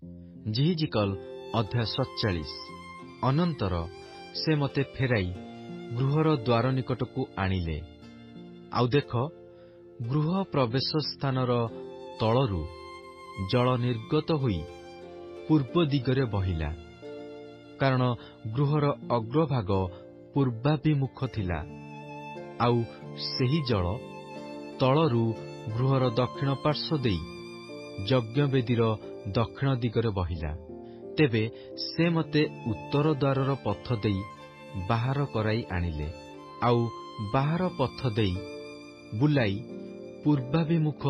ଜିହିଜିକଲ ଅଧ୍ୟାୟ 47। ଅନନ୍ତର ସେ ମୋତେ ଫେରାଇ ଗୃହର ଦ୍ୱାର ନିକଟକୁ ଆଣିଲେ। ଆଉ ଦେଖ, ଗୃହ ପ୍ରବେଶ ସ୍ଥାନର ତଳରୁ ଜଳ ନିର୍ଗତ ହୋଇ ପୂର୍ବ ଦିଗରେ ବହିଲା, କାରଣ ଗୃହର ଅଗ୍ରଭାଗ ପୂର୍ବାଭିମୁଖ ଥିଲା। ଆଉ ସେହି ଜଳ ତଳରୁ ଗୃହର ଦକ୍ଷିଣ ପାର୍ଶ୍ୱ ଦେଇ ଯଜ୍ଞବେଦୀର ଦକ୍ଷିଣ ଦିଗରେ ବହିଲା। ତେବେ ସେ ମୋତେ ଉତ୍ତର ଦ୍ୱାରର ପଥ ଦେଇ ବାହାର କରାଇ ଆଣିଲେ, ଆଉ ବାହାର ପଥ ଦେଇ ବୁଲାଇ ପୂର୍ବାଭିମୁଖ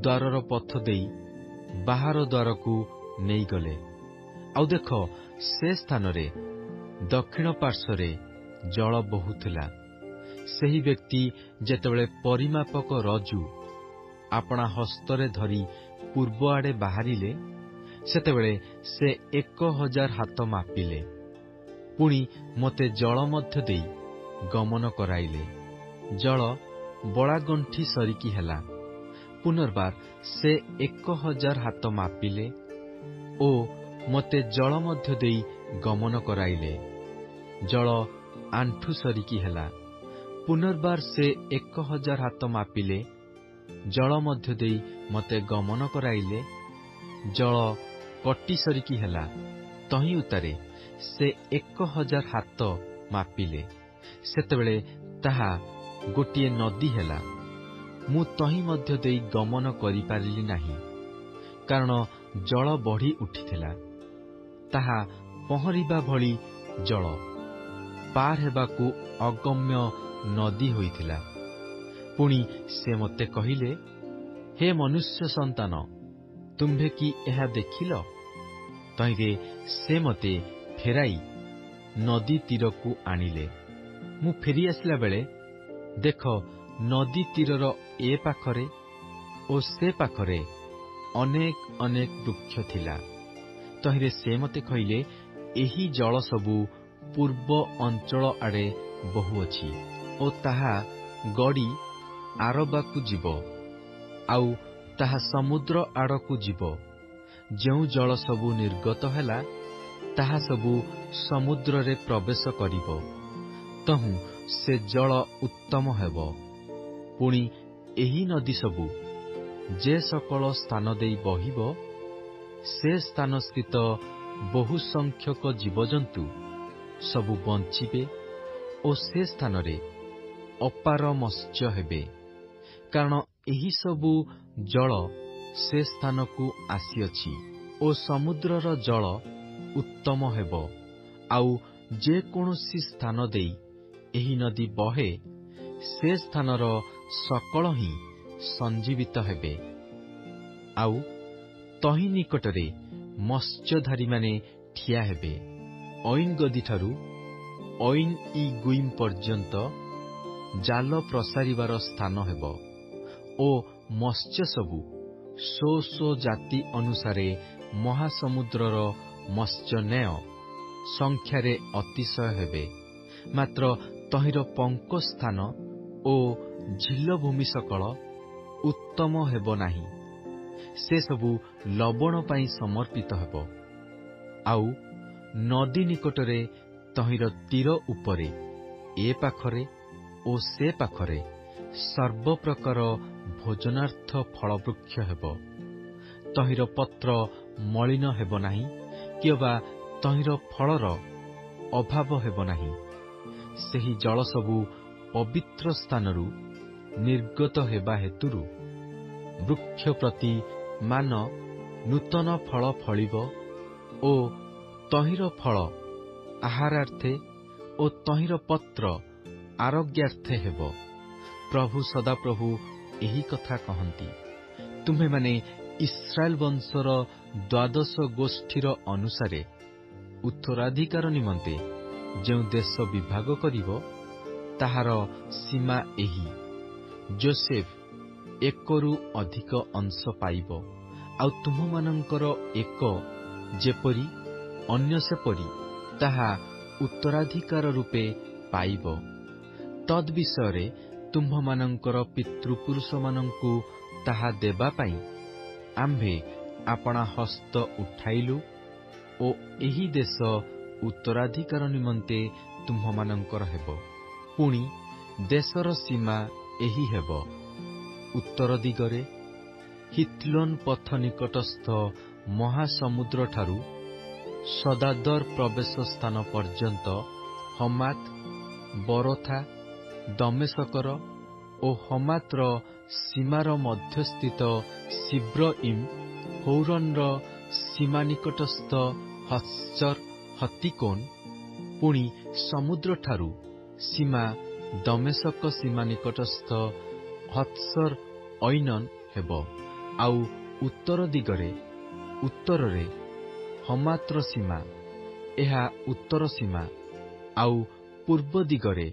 ଦ୍ୱାରର ପଥ ଦେଇ ବାହାର ଦ୍ୱାରକୁ ନେଇଗଲେ। ଆଉ ଦେଖ, ସେ ସ୍ଥାନରେ ଦକ୍ଷିଣ ପାର୍ଶ୍ୱରେ ଜଳ ବହୁଥିଲା। ସେହି ବ୍ୟକ୍ତି ଯେତେବେଳେ ପରିମାପକ ରଜୁ ଆପଣା ହସ୍ତରେ ଧରି ପୂର୍ବ ଆଡ଼େ ବାହାରିଲେ, ସେତେବେଳେ ସେ 1000 ହାତ ମାପିଲେ। ପୁଣି ମୋତେ ଜଳ ମଧ୍ୟ ଦେଇ ଗମନ କରାଇଲେ। ଜଳ ବଳାଗଣ୍ଠି ସରିକି ହେଲା। ପୁନର୍ବାର ସେ 1000 ହାତ ମାପିଲେ ଓ ମୋତେ ଜଳ ମଧ୍ୟ ଦେଇ ଗମନ କରାଇଲେ। ଜଳ ଆଣ୍ଠୁ ସରିକି ହେଲା। ପୁନର୍ବାର ସେ 1000 ହାତ ମାପିଲେ, ଜଳ ମଧ୍ୟ ଦେଇ ମୋତେ ଗମନ କରାଇଲେ। ଜଳ କଟି ସରିକି ହେଲା। ତହିଁ ଉତ୍ତାରେ ସେ 1000 ହାତ ମାପିଲେ, ସେତେବେଳେ ତାହା ଗୋଟିଏ ନଦୀ ହେଲା। ମୁଁ ତହିଁ ମଧ୍ୟ ଦେଇ ଗମନ କରିପାରିଲି ନାହିଁ, କାରଣ ଜଳ ବଢ଼ି ଉଠିଥିଲା। ତାହା ପହଁରିବା ଭଳି ଜଳ, ପାର ହେବାକୁ ଅଗମ୍ୟ ନଦୀ ହୋଇଥିଲା। ପୁଣି ସେ ମୋତେ କହିଲେ, ହେ ମନୁଷ୍ୟ ସନ୍ତାନ, ତୁମ୍ଭେ କି ଏହା ଦେଖିଲ? ତହିଁରେ ସେ ମୋତେ ଫେରାଇ ନଦୀ ତୀରକୁ ଆଣିଲେ। ମୁଁ ଫେରି ଆସିଲା ବେଳେ, ଦେଖ, ନଦୀ ତୀରର ଏ ପାଖରେ ଓ ସେ ପାଖରେ ଅନେକ ଅନେକ ବୃକ୍ଷ ଥିଲା। ତହିଁରେ ସେ ମୋତେ କହିଲେ, ଏହି ଜଳ ସବୁ ପୂର୍ବ ଅଞ୍ଚଳ ଆଡ଼େ ବହୁଅଛି ଓ ତାହା ଗଡ଼ି ଆରବାକୁ ଯିବ, ଆଉ ତାହା ସମୁଦ୍ର ଆଡ଼କୁ ଯିବ। ଯେଉଁ ଜଳ ସବୁ ନିର୍ଗତ ହେଲା, ତାହା ସବୁ ସମୁଦ୍ରରେ ପ୍ରବେଶ କରିବ। ତହୁଁ ସେ ଜଳ ଉତ୍ତମ ହେବ। ପୁଣି ଏହି ନଦୀ ସବୁ ଯେ ସକଳ ସ୍ଥାନ ଦେଇ ବହିବ, ସେ ସ୍ଥାନସ୍ଥିତ ବହୁ ସଂଖ୍ୟକ ଜୀବଜନ୍ତୁ ସବୁ ବଞ୍ଚିବେ ଓ ସେ ସ୍ଥାନରେ ଅପାର ମତ୍ସ୍ୟ ହେବେ, କାରଣ ଏହି ସବୁ ଜଳ ସେ ସ୍ଥାନକୁ ଆସିଅଛି। ଓ ସମୁଦ୍ରର ଜଳ ଉତ୍ତମ ହେବ। ଆଉ ଯେ କୌଣସି ସ୍ଥାନ ଦେଇ ଏହି ନଦୀ ବହେ, ସେ ସ୍ଥାନର ସକଳ ହିଁ ସଞ୍ଜୀବିତ ହେବେ। ଆଉ ତହିଁ ନିକଟରେ ମତ୍ସ୍ୟଧାରୀମାନେ ଠିଆ ହେବେ। ଐନ୍ ଗଦିଠାରୁ ଐନ୍ ଇଗୁଇମ୍ ପର୍ଯ୍ୟନ୍ତ ଜାଲ ପ୍ରସାରିବାର ସ୍ଥାନ ହେବ। ଓ ମତ୍ସ୍ୟ ସବୁ ଶୋ ଶୋ ଜାତି ଅନୁସାରେ ମହାସମୁଦ୍ରର ମତ୍ସ୍ୟନ୍ୟାୟ ସଂଖ୍ୟାରେ ଅତିଶୟ ହେବେ। ମାତ୍ର ତହିଁର ପଙ୍କ ସ୍ଥାନ ଓ ଝିଲଭୂମି ସକଳ ଉତ୍ତମ ହେବ ନାହିଁ। ସେ ସବୁ ଲବଣ ପାଇଁ ସମର୍ପିତ ହେବ। ଆଉ ନଦୀ ନିକଟରେ ତହିଁର ତୀର ଉପରେ ଏ ପାଖରେ ଓ ସେ ପାଖରେ ସର୍ବପ୍ରକାର ଭୋଜନାର୍ଥ ଫଳବୃକ୍ଷ ହେବ। ତହିଁର ପତ୍ର ମଳିନ ହେବ ନାହିଁ, କିମ୍ବା ତହିଁର ଫଳର ଅଭାବ ହେବ ନାହିଁ। ସେହି ଜଳ ସବୁ ପବିତ୍ର ସ୍ଥାନରୁ ନିର୍ଗତ ହେବା ହେତୁରୁ ବୃକ୍ଷ ପ୍ରତି ମାନ ନୂତନ ଫଳ ଫଳିବ ଓ ତହିଁର ଫଳ ଆହାରାର୍ଥେ ଓ ତହିଁର ପତ୍ର ଆରୋଗ୍ୟାର୍ଥେ ହେବ। ପ୍ରଭୁ ସଦାପ୍ରଭୁ ଏହି କଥା କହନ୍ତି। ତୁମ୍ଭେମାନେ ଇସ୍ରାଏଲ ବଂଶର 12 ଗୋଷ୍ଠୀର ଅନୁସାରେ ଉତ୍ତରାଧିକାର ନିମନ୍ତେ ଯେଉଁ ଦେଶ ବିଭାଗ କରିବ, ତାହାର ସୀମା ଏହି। ଯୋସେଫ 1ରୁ ଅଧିକ ଅଂଶ ପାଇବ, ଆଉ ତୁମ୍ଭମାନଙ୍କର 1 ଯେପରି ଅନ୍ୟ ସେପରି ତାହା ଉତ୍ତରାଧିକାର ରୂପେ ପାଇବ। ତଦ୍ ବିଷୟରେ ତୁମ୍ଭମାନଙ୍କର ପିତୃପୁରୁଷମାନଙ୍କୁ ତାହା ଦେବା ପାଇଁ ଆମ୍ଭେ ଆପଣା ହସ୍ତ ଉଠାଇଲୁ ଓ ଏହି ଦେଶ ଉତ୍ତରାଧିକାର ନିମନ୍ତେ ତୁମ୍ଭମାନଙ୍କର ହେବ। ପୁଣି ଦେଶର ସୀମା ଏହି ହେବ, ଉତ୍ତର ଦିଗରେ ହିଥ୍ଲୋନ୍ ପଥ ନିକଟସ୍ଥ ମହାସମୁଦ୍ରଠାରୁ ସଦାଦର ପ୍ରବେଶ ସ୍ଥାନ ପର୍ଯ୍ୟନ୍ତ, ହମାତ୍, ବରୋଥା, ଦମେଶକର ଓ ହମାତ୍ର ସୀମାର ମଧ୍ୟସ୍ଥିତ ସିବ୍ରଇମ୍, ହୌରନ୍ର ସୀମା ନିକଟସ୍ଥ ହତ୍ସର ହତିକୋନ୍, ପୁଣି ସମୁଦ୍ରଠାରୁ ସୀମା ଦମେଶକ ସୀମା ନିକଟସ୍ଥ ହତ୍ସର ଐନନ୍ ହେବ। ଆଉ ଉତ୍ତର ଦିଗରେ ଉତ୍ତରରେ ହମାତ୍ର ସୀମା, ଏହା ଉତ୍ତର ସୀମା। ଆଉ ପୂର୍ବ ଦିଗରେ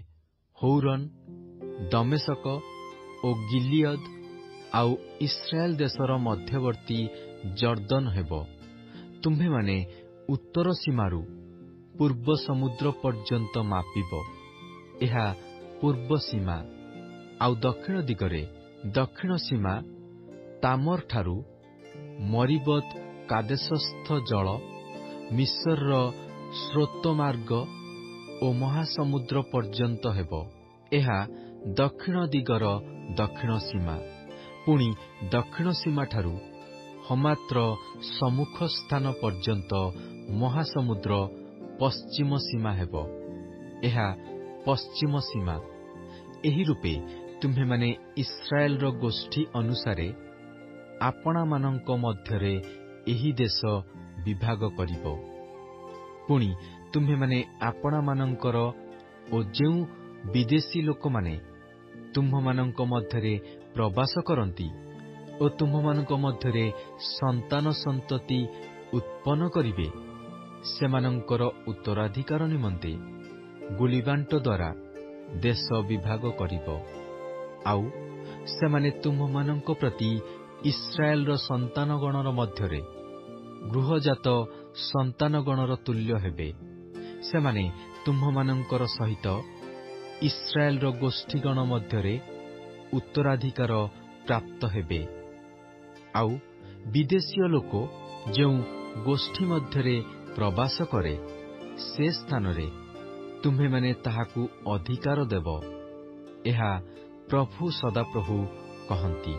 ହୌରନ୍, ଦମେଶକ ଓ ଗିଲିୟଦ ଆଉ ଇସ୍ରାଏଲ ଦେଶର ମଧ୍ୟବର୍ତ୍ତୀ ଜର୍ଦ୍ଦନ ହେବ। ତୁମ୍ଭେମାନେ ଉତ୍ତର ସୀମାରୁ ପୂର୍ବ ସମୁଦ୍ର ପର୍ଯ୍ୟନ୍ତ ମାପିବ, ଏହା ପୂର୍ବ ସୀମା। ଆଉ ଦକ୍ଷିଣ ଦିଗରେ ଦକ୍ଷିଣ ସୀମା ତାମରଠାରୁ ମରିବତ୍ କାଦେଶସ୍ଥ ଜଳ, ମିଶ୍ରର ସ୍ରୋତମାର୍ଗ ଓ ମହାସମୁଦ୍ର ପର୍ଯ୍ୟନ୍ତ ହେବ, ଏହା ଦକ୍ଷିଣ ଦିଗର ଦକ୍ଷିଣ ସୀମା। ପୁଣି ଦକ୍ଷିଣ ସୀମାଠାରୁ ହମାତ୍ର ସମ୍ମୁଖ ସ୍ଥାନ ପର୍ଯ୍ୟନ୍ତ ମହାସମୁଦ୍ର ପଶ୍ଚିମ ସୀମା ହେବ, ଏହା ପଶ୍ଚିମ ସୀମା। ଏହି ରୂପେ ତୁମ୍ଭେମାନେ ଇସ୍ରାଏଲର ଗୋଷ୍ଠୀ ଅନୁସାରେ ଆପଣାମାନଙ୍କ ମଧ୍ୟରେ ଏହି ଦେଶ ବିଭାଗ କରିବ। ପୁଣି ତୁମ୍ଭେମାନେ ଆପଣାମାନଙ୍କର ଓ ଯେଉଁ ବିଦେଶୀ ଲୋକମାନେ ତୁମ୍ଭମାନଙ୍କ ମଧ୍ୟରେ ପ୍ରବାସ କରନ୍ତି ଓ ତୁମ୍ଭମାନଙ୍କ ମଧ୍ୟରେ ସନ୍ତାନ ସନ୍ତତି ଉତ୍ପନ୍ନ କରିବେ, ସେମାନଙ୍କର ଉତ୍ତରାଧିକାର ନିମନ୍ତେ ଗୁଳିବାଣ୍ଟ ଦ୍ୱାରା ଦେଶ ବିଭାଗ କରିବ। ଆଉ ସେମାନେ ତୁମ୍ଭମାନଙ୍କ ପ୍ରତି ଇସ୍ରାଏଲର ସନ୍ତାନଗଣର ମଧ୍ୟରେ ଗୃହଜାତ ସନ୍ତାନଗଣର ତୁଲ୍ୟ ହେବେ। ସେମାନେ ତୁମ୍ଭମାନଙ୍କର ସହିତ ଇସ୍ରାଏଲର ଗୋଷ୍ଠୀଗଣ ମଧ୍ୟରେ ଉତ୍ତରାଧିକାର ପ୍ରାପ୍ତ ହେବେ। ଆଉ ବିଦେଶୀୟ ଲୋକ ଯେଉଁ ଗୋଷ୍ଠୀ ମଧ୍ୟରେ ପ୍ରବାସ କରେ, ସେ ସ୍ଥାନରେ ତୁମ୍ଭେମାନେ ତାହାକୁ ଅଧିକାର ଦେବ। ଏହା ପ୍ରଭୁ ସଦାପ୍ରଭୁ କହନ୍ତି।